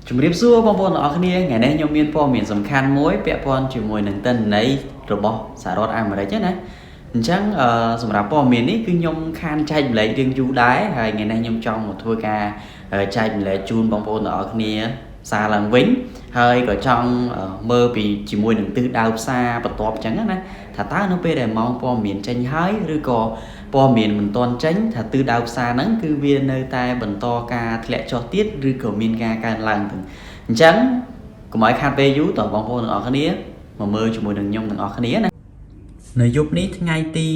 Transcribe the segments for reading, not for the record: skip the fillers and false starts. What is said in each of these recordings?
ជំរាបសួរបងប្អូនទាំងអស់គ្នាថ្ងៃនេះខ្ញុំមានព័ត៌មានសំខាន់មួយពាក់ព័ន្ធជាមួយនឹងទិន្នន័យរបស់សហរដ្ឋអាមេរិកណាអញ្ចឹងសម្រាប់ព័ត៌មាននេះគឺខ្ញុំខានចែកម្លែករឿងយូរដែរហើយថ្ងៃនេះខ្ញុំចង់មកធ្វើការចែកម្លែកជូនបងប្អូនទាំងអស់គ្នាសារឡើងវិញហើយក៏ចង់មើលពីជាមួយនឹងទិសដៅផ្សារបន្ទាប់អញ្ចឹងណាថាតើនៅពេលដែលម៉ោងព័ត៌មានចេញហើយឬក៏ព័ត៌មានមិនទាន់ចេញថាទិសដៅផ្សារហ្នឹងគឺវានៅតែបន្តការធ្លាក់ចុះទៀតឬក៏មានការកើនឡើងទៅអញ្ចឹងកុំឲ្យខាតពេលយូរតើបងប្អូនទាំងអស់គ្នាមកមើលជាមួយនឹងខ្ញុំទាំងអស់គ្នាណានៅយប់នេះថ្ងៃទី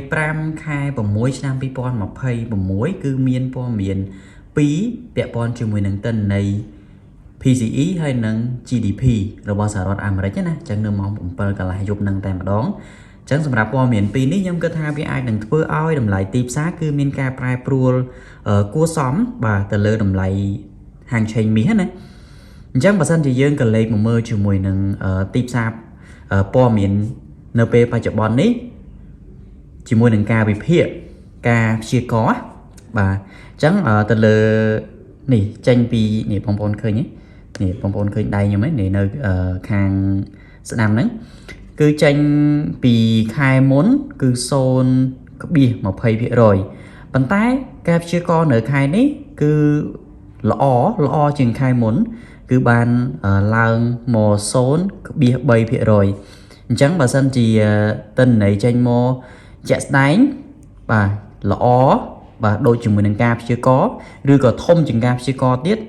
25ខែ6ឆ្នាំ2026គឺមានព័ត៌មាន2ពាក់ព័ន្ធជាមួយនឹងទិន្នន័យ PCE ហើយនិង GDP របស់សហរដ្ឋអាមេរិកណាអញ្ចឹងនៅម៉ោង7កន្លះយប់នឹងតែម្ដងអញ្ចឹងសម្រាប់ព័ត៌មាន2នេះខ្ញុំគិតថាវាអាចនឹងធ្វើឲ្យតម្លៃទីផ្សារគឺមានការប្រែប្រួលគួរសមបាទទៅលើតម្លៃហាងឆេងមាសណាអញ្ចឹងបើសិនជាយើងក៏លេខមកមើលជាមួយនឹងទីផ្សារព័ត៌មាននៅពេលបច្ចុប្បន្ននេះជាមួយនឹងការវិភាគការព្យាករណ៍បាទអញ្ចឹងទៅលើនេះចេញពីនេះបងប្អូនឃើញទេនេះបងប្អូនឃើញដៃខ្ញុំហ្នឹងនៅខាងស្ដាំហ្នឹងគឺចេញពីខែមុនគឺ0.20% ប៉ុន្តែការព្យាករណ៍នៅខែនេះគឺល្អជាងខែមុនគឺបានឡើងមក0.3%អញ្ចឹងបើសិនជាទិន្នន័យចេញមកជាក់ស្ដែងបាទល្អបាទដូចជាមួយនឹងការព្យាករណ៍ឬក៏ធំជាងការព្យាករណ៍ទៀត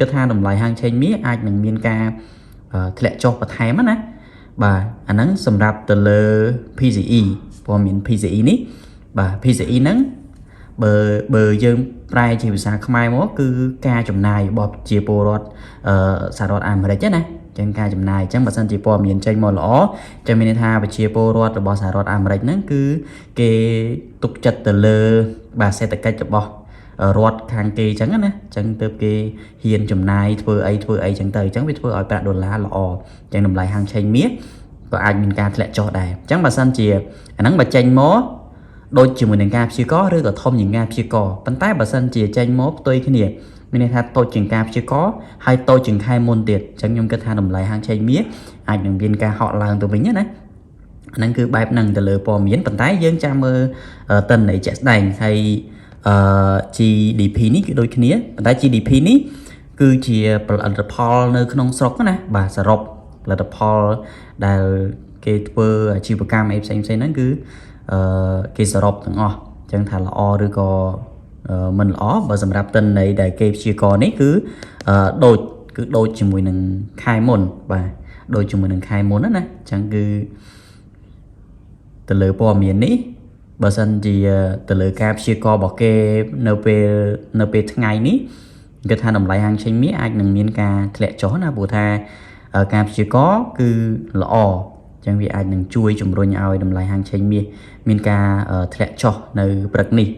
គឺថាតម្លៃហាងឆេងមាសអាចនឹងមានការធ្លាក់ចុះបន្ថែមណាបាទអាហ្នឹងសម្រាប់ទៅលើ PCE ព័ត៌មាន PCE នេះបាទ PCE ហ្នឹងបើយើងប្រែជាភាសាខ្មែរមកគឺការចំណាយរបស់ជាពលរដ្ឋសហរដ្ឋអាមេរិកណាចឹងការចំណាយអញ្ចឹងបើសិនជាព័ត៌មានចេញមកល្អចាំមានន័យថាប្រជាពលរដ្ឋរបស់សហរដ្ឋអាមេរិកហ្នឹងគឺគេទុកចិត្តទៅលើបាទសេដ្ឋកិច្ចរបស់រដ្ឋខាងគេអញ្ចឹងណាអញ្ចឹងទើបគេហ៊ានចំណាយធ្វើអីអញ្ចឹងទៅអញ្ចឹងវាធ្វើឲ្យប្រាក់ដុល្លារល្អអញ្ចឹងតម្លៃហាងឆេងមាសក៏អាចមានការធ្លាក់ចុះដែរអញ្ចឹងបើសិនជាអាហ្នឹងបើចេញមកដូចជាមួយនឹងការព្យាករណ៍ឬក៏ធំជាងការព្យាករណ៍ប៉ុន្តែបើសិនជាចេញមកផ្ទុយគ្នាមានន័យថាតូចជាងការព្យាករណ៍ហើយតូចជាងខែមុនទៀតអញ្ចឹងខ្ញុំគិតថាតម្លៃហាងឆេងមាសអាចនឹងមានការហក់ឡើងទៅវិញណាហ្នឹងគឺបែបហ្នឹងទៅលើព័ត៌មានប៉ុន្តែយើងចាំមើលទិន្នន័យជាក់ស្ដែងហើយGDP នេះគឺដូចគ្នាប៉ុន្តែ GDP នេះគឺជាផលិតផលនៅក្នុងស្រុកណាបាទសរុបផលិតផលដែលគេធ្វើអាជីវកម្មអីផ្សេងហ្នឹងគឺគេសរុបទាំងអស់អញ្ចឹងថាល្អឬក៏មិនល្អបើសម្រាប់ទិន្នន័យដែលគេព្យាករណ៍នេះគឺដូចជាមួយនឹងខែមុនបាទដូចជាមួយនឹងខែមុនណាអញ្ចឹងគឺទៅលើព័ត៌មាននេះបើសិនជាទៅលើការព្យាករណ៍របស់គេនៅពេលថ្ងៃនេះគេថាតម្លៃហាងឆេងមាសអាចនឹងមានការធ្លាក់ចុះណាព្រោះថាការព្យាករណ៍គឺល្អអញ្ចឹងវាអាចនឹងជួយជំរុញឲ្យតម្លៃហាងឆេងមាសមានការធ្លាក់ចុះនៅព្រឹកនេះ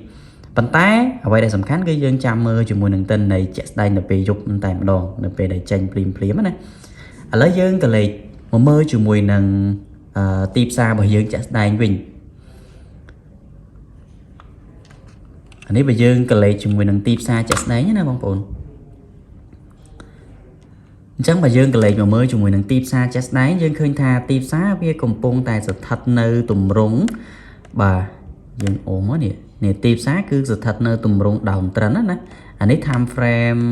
ប៉ុន្តែអ្វីដែលសំខាន់គឺយើងចាំមើលជាមួយនឹងទិន្នន័យជាក់ស្ដែងនៅពេលយប់តែម្ដងនៅពេលដែលចេញភ្លាមណាឥឡូវយើងក៏លេខមកមើលជាមួយនឹងទីផ្សាររបស់យើងជាក់ស្ដែងវិញអានេះបើយើងក៏លេខជាមួយនឹងទីផ្សារជាក់ស្ដែងណាបងប្អូនអញ្ចឹងបើយើងក៏លេខមកមើលជាមួយនឹងទីផ្សារជាក់ស្ដែងយើងឃើញថាទីផ្សារវាកំពុងតែស្ថិតនៅទម្រង់បាទយើងអូមកនេះទីផ្សារគឺស្ថិតនៅទម្រង់ down trend ណាអានេះ time frame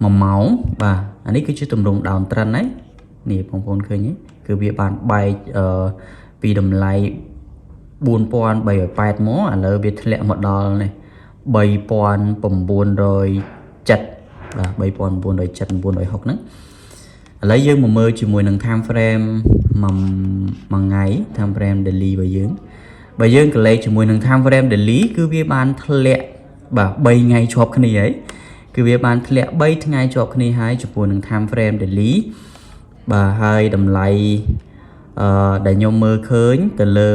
1ម៉ោងបាទអានេះគឺជាទម្រង់ down trend ហ្នឹងនេះបងប្អូនឃើញទេគឺវាបានបែកពីតម្លៃ4380មកឥឡូវវាធ្លាក់មកដល់នេះ3970បាទ3970 960ហ្នឹងឥឡូវយើងមកមើលជាមួយនឹង time frame មួយថ្ងៃ time frame daily របស់យើងបើយើងក៏លេខជាមួយនឹង time frame daily គឺវាបានធ្លាក់បាទ3ថ្ងៃជាប់គ្នាហើយគឺវាបានធ្លាក់3ថ្ងៃជាប់គ្នាហើយចំពោះនឹង time frame daily បាទហើយតម្លៃដែលខ្ញុំមើលឃើញទៅលើ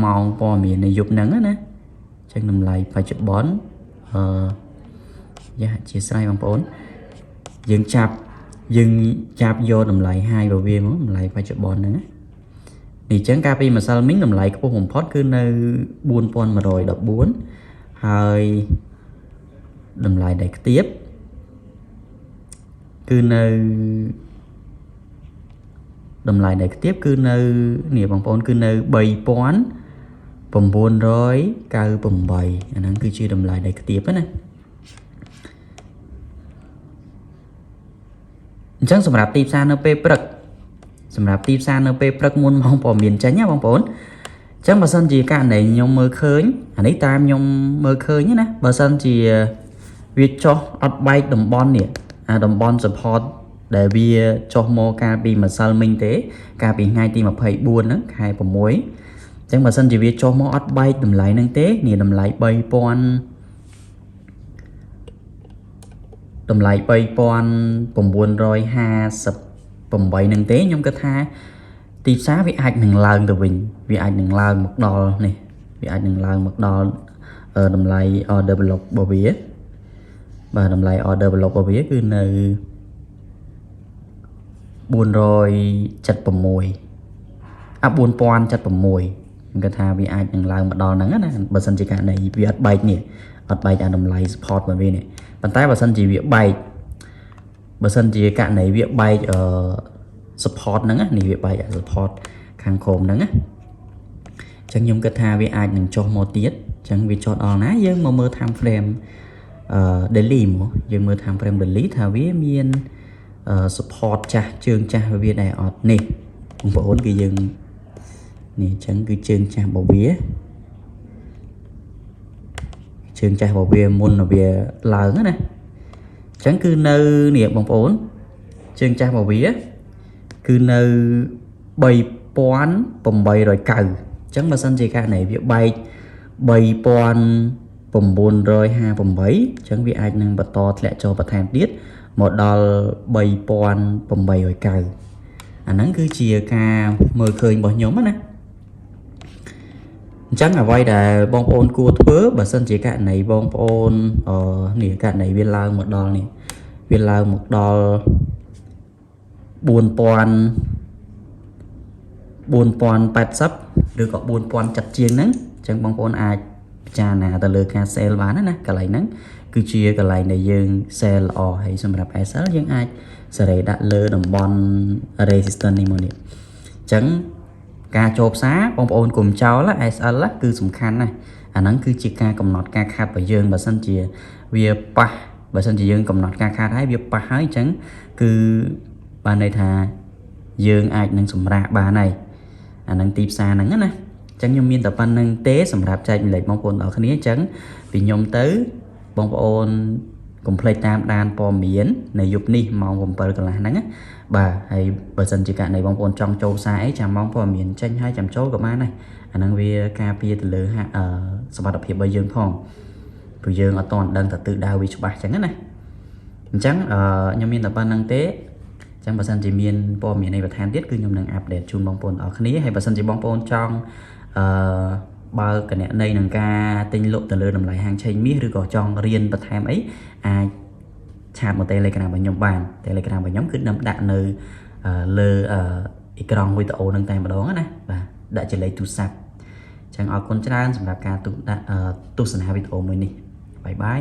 ម៉ោងព័ត៌មាននៅយប់ហ្នឹងណាអញ្ចឹងតម្លៃបច្ចុប្បន្នយ៉ាអធិស្ឋានបងប្អូនយើងចាប់យកតម្លៃ high របស់វាមកតម្លៃបច្ចុប្បន្នហ្នឹងណានេះអញ្ចឹងកាលពីម្សិលមិញតម្លៃខ្ពស់បំផុតគឺនៅ4114ហើយតម្លៃដែលខ្ទាប cứ nơi đầm lại này tiếp cứ nơi nè bằng phone cứ nơi bày pón bầm buồn rồi cao bầm bày nó cứ chia đầm lại này tiếp đó này chẳngสำหรับ ตีบ សារ នៅ ពេល ព្រឹក សម្រាប់ ទីប សារ នៅ ពេល ព្រឹក មុន ម៉ោង ព័ត៌មាន ចេញ ណា បងប្អូន ចឹង បើសិន ជា ករណី ខ្ញុំ មើល ឃើញ អា នេះ តាម ខ្ញុំ មើល ឃើញ ណា បើសិន ជា វា ចុះ អត់ បែក តំបន់ នេះ អា តំបន់ support ដែល វា ចុះ មក កាល ពី ម្សិល មិញ ទេ កាល ពី ថ្ងៃ ទី 24 ហ្នឹង ខែ 6 ចឹង បើសិន ជា វា ចុះ មក អត់ បែក តម្លៃ ហ្នឹង ទេ នេះ តម្លៃ 3000 តម្លៃ 3958 នឹង ទេ ខ្ញុំ គិត ថា ទីផ្សារ វា អាច នឹង ឡើង ទៅ វិញ វា អាច នឹង ឡើង មក ដល់ នេះ វា អាច នឹង ឡើង មក ដល់ តម្លៃ order block របស់ វា បាទ តម្លៃ order block របស់ វា គឺ នៅ 476 4076 ខ្ញុំ គិត ថា វា អាច នឹង ឡើង មក ដល់ ហ្នឹង ណា បើ សិន ជា ករណី វា អត់ បែក នេះ អត់ បែក អា តម្លៃ support របស់ វា នេះ ប៉ុន្តែ បើ សិន ជា វា បែក បើ សិន ជា ករណី វា បែក support ហ្នឹង នេះ វា បែក support ខាង ក្រោម ហ្នឹង ណា ចឹង ខ្ញុំ គិត ថា វា អាច នឹង ចុះ មក ទៀត ចឹង វា ចុះ ដល់ ណា យើង មក មើល time frame daily មក យើង មើល time frame daily ថា វា មាន support ចាស់ ជើង ចាស់ វា ដែរ អត់ នេះ បងប្អូន គឺ យើង នេះ ចឹង គឺ ជើង ចាស់ របស់ វា ជើង ចាស់ របស់ វា មុន វា ឡើង ណា ចឹង គឺ នៅ នេះ បងប្អូន ជើង ចាស់ របស់ វា គឺ នៅ 3890 ចឹង បើ សិន ជា ករណី វា បែក 3958 ចឹង វា អាច នឹង បន្ត ធ្លាក់ ចូល បន្ថែម ទៀត មក ដល់ 3890 អា ហ្នឹង គឺជា ការ មើល ឃើញ របស់ ខ្ញុំ ណា អញ្ចឹង អ្វី ដែល បងប្អូន គួរ ធ្វើ បើ សិន ជា ករណី បងប្អូន នេះ ករណី វា ឡើង មក ដល់ នេះ វា ឡើង មក ដល់ 4080 ឬ ក៏ 4070 ជាង ហ្នឹង អញ្ចឹង បងប្អូន អាច ពិចារណា ទៅ លើ ការ sale បាន ណា កន្លែង ហ្នឹង គឺជា កន្លែង ដែល យើង sale ល្អ ហើយ សម្រាប់ SL យើង អាច សេរី ដាក់ លើ តំបន់ resistance នេះ មក នេះ អញ្ចឹង ការ ចូល ផ្សារ បងប្អូន កុំ ចោល SL គឺ សំខាន់ ណាស់ អា ហ្នឹង គឺជា ការ កំណត់ ការ ខាត់ របស់ យើង បើ សិន ជា វា ប៉ះ បើ សិន ជា យើង កំណត់ ការ ខាត់ ហើយ វា ប៉ះ ហើយ អញ្ចឹង គឺ បាន ន័យ ថា យើង អាច នឹង សម្រាក បាន ហើយ អា ហ្នឹង ទី ផ្សារ ហ្នឹង ណា អញ្ចឹង ខ្ញុំ មាន តែ ប៉ុណ្្នឹង ទេ សម្រាប់ ចែក ចម្លែក បងប្អូន ដល់គ្នា អញ្ចឹង ពី ខ្ញុំ ទៅ បងប្អូន កុំ ភ្លេច តាមដាន ព័ត៌មាន នៅ យប់ នេះ ម៉ោង 7 កន្លះ ហ្នឹង ណា បាទ ហើយ បើ សិន ជា ករណី បងប្អូន ចង់ ចូល ផ្សារ អី ចាំ ម៉ោង ព័ត៌មាន ចេញ ហើយ ចាំ ចូល ក៏ បាន ដែរ អា ហ្នឹង វា ការពារ ទៅ លើ សុវត្ថិភាព របស់ យើង ផង ព្រោះ យើង អត់ ទាន់ ដឹង ថា ទិសដៅ វា ច្បាស់ អញ្ចឹង ណា អញ្ចឹង ខ្ញុំ មាន តែ ប៉ុណ្្នឹង ទេ អញ្ចឹង បើ សិន ជា មាន ព័ត៌មាន អី បន្ថែម ទៀត គឺ ខ្ញុំ នឹង អាប់ដេត ជូន បងប្អូន ដល់គ្នា ហើយ បើ សិន ជា បងប្អូន ចង់ បើក គណនី នឹង ការ ទិញ លក់ ទៅ លើ តម្លៃ ហាង ឆេង មាស ឬ ក៏ ចង់ រៀន បន្ថែម អី អាច ឆាត មក Telegram របស់ ខ្ញុំ បាន Telegram របស់ ខ្ញុំ គឺ ខ្ញុំ ដាក់ នៅ លើ អេក្រង់ វីដេអូ នឹង តែ ម្ដង ណា បាទ ដាក់ ជា លេខ ទូរស័ព្ទ អញ្ចឹង អរគុណ ច្រើន សម្រាប់ ការ ទស្សនា វីដេអូ មួយ នេះ បាយ បាយ